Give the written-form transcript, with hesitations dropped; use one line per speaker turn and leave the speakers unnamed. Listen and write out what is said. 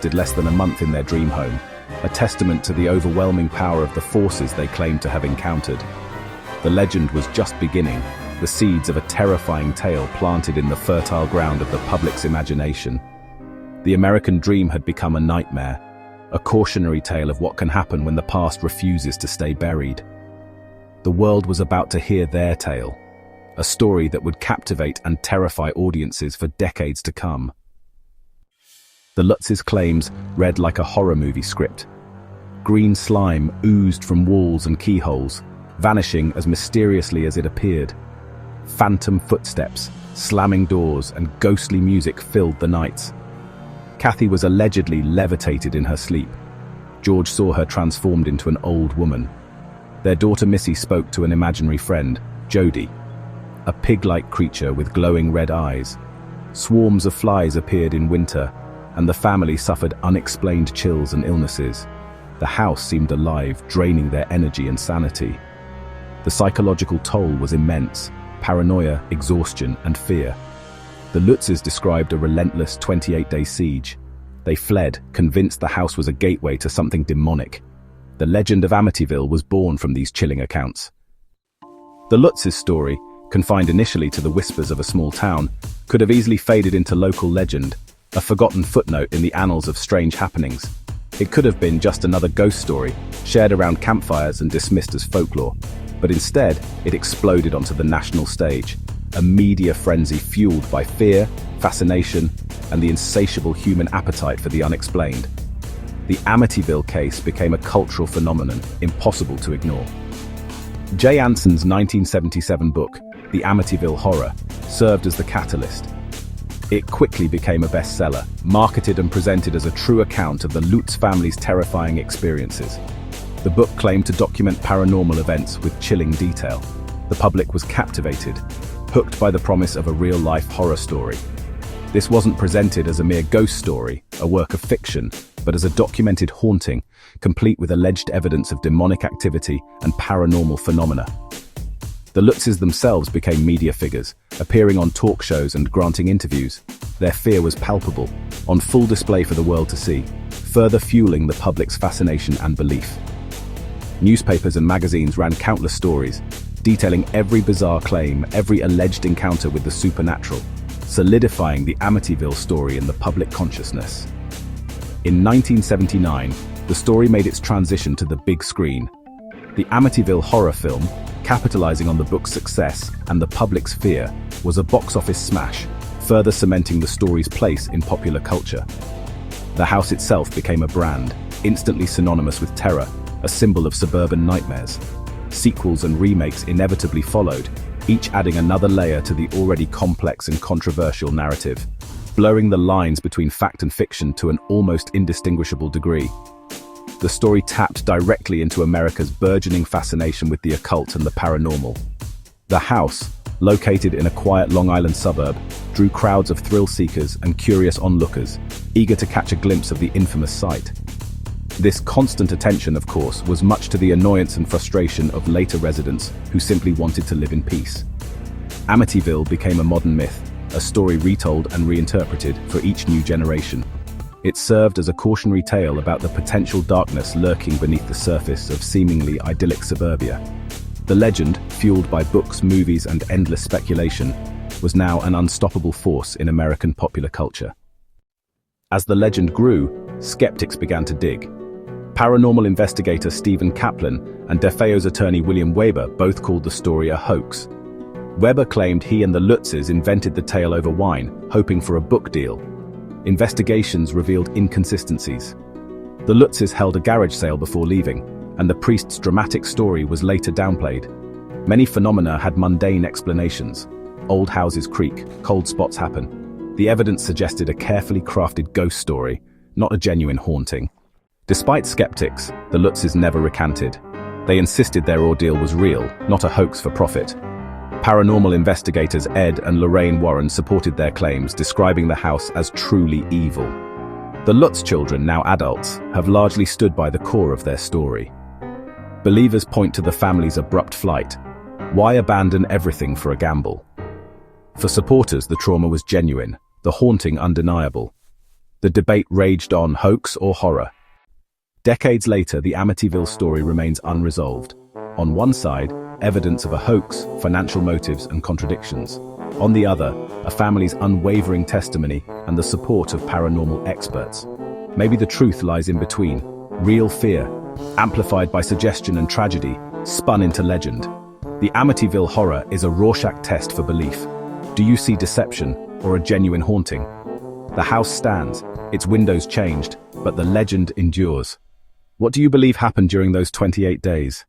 did less than a month in their dream home, a testament to the overwhelming power of the forces they claimed to have encountered. The legend was just beginning, the seeds of a terrifying tale planted in the fertile ground of the public's imagination. The American dream had become a nightmare, a cautionary tale of what can happen when the past refuses to stay buried. The world was about to hear their tale, a story that would captivate and terrify audiences for decades to come. The Lutz's claims read like a horror movie script. Green slime oozed from walls and keyholes, vanishing as mysteriously as it appeared. Phantom footsteps, slamming doors, and ghostly music filled the nights. Kathy was allegedly levitated in her sleep. George saw her transformed into an old woman. Their daughter Missy spoke to an imaginary friend, Jody, a pig-like creature with glowing red eyes. Swarms of flies appeared in winter, and the family suffered unexplained chills and illnesses. The house seemed alive, draining their energy and sanity. The psychological toll was immense: paranoia, exhaustion, and fear. The Lutzes described a relentless 28-day siege. They fled, convinced the house was a gateway to something demonic. The legend of Amityville was born from these chilling accounts. The Lutzes' story, confined initially to the whispers of a small town, could have easily faded into local legend, a forgotten footnote in the annals of strange happenings. It could have been just another ghost story, shared around campfires and dismissed as folklore. But instead, it exploded onto the national stage, a media frenzy fueled by fear, fascination, and the insatiable human appetite for the unexplained. The Amityville case became a cultural phenomenon impossible to ignore. Jay Anson's 1977 book, The Amityville Horror, served as the catalyst. It quickly became a bestseller, marketed and presented as a true account of the Lutz family's terrifying experiences. The book claimed to document paranormal events with chilling detail. The public was captivated, hooked by the promise of a real-life horror story. This wasn't presented as a mere ghost story, a work of fiction, but as a documented haunting, complete with alleged evidence of demonic activity and paranormal phenomena. The Lutzes themselves became media figures, appearing on talk shows and granting interviews. Their fear was palpable, on full display for the world to see, further fueling the public's fascination and belief. Newspapers and magazines ran countless stories, detailing every bizarre claim, every alleged encounter with the supernatural, solidifying the Amityville story in the public consciousness. In 1979, the story made its transition to the big screen. The Amityville Horror film, capitalizing on the book's success and the public's fear, was a box office smash, further cementing the story's place in popular culture. The house itself became a brand, instantly synonymous with terror, a symbol of suburban nightmares. Sequels and remakes inevitably followed, each adding another layer to the already complex and controversial narrative, blurring the lines between fact and fiction to an almost indistinguishable degree. The story tapped directly into America's burgeoning fascination with the occult and the paranormal. The house, located in a quiet Long Island suburb, drew crowds of thrill-seekers and curious onlookers, eager to catch a glimpse of the infamous site. This constant attention, of course, was much to the annoyance and frustration of later residents who simply wanted to live in peace. Amityville became a modern myth, a story retold and reinterpreted for each new generation. It served as a cautionary tale about the potential darkness lurking beneath the surface of seemingly idyllic suburbia. The legend, fueled by books, movies, and endless speculation, was now an unstoppable force in American popular culture. As the legend grew, skeptics began to dig. Paranormal investigator Stephen Kaplan and DeFeo's attorney William Weber both called the story a hoax. Weber claimed he and the Lutzes invented the tale over wine, hoping for a book deal. Investigations revealed inconsistencies. The Lutzes held a garage sale before leaving, and the priest's dramatic story was later downplayed. Many phenomena had mundane explanations. Old houses creak, cold spots happen. The evidence suggested a carefully crafted ghost story, not a genuine haunting. Despite skeptics, the Lutzes never recanted. They insisted their ordeal was real, not a hoax for profit. Paranormal investigators Ed and Lorraine Warren supported their claims, describing the house as truly evil. The Lutz children, now adults, have largely stood by the core of their story. Believers point to the family's abrupt flight. Why abandon everything for a gamble? For supporters, the trauma was genuine, the haunting undeniable. The debate raged on: hoax or horror. Decades later, the Amityville story remains unresolved. On one side, evidence of a hoax, financial motives and contradictions. On the other, a family's unwavering testimony and the support of paranormal experts. Maybe the truth lies in between. Real fear, amplified by suggestion and tragedy, spun into legend. The Amityville Horror is a Rorschach test for belief. Do you see deception or a genuine haunting? The house stands, its windows changed, but the legend endures. What do you believe happened during those 28 days?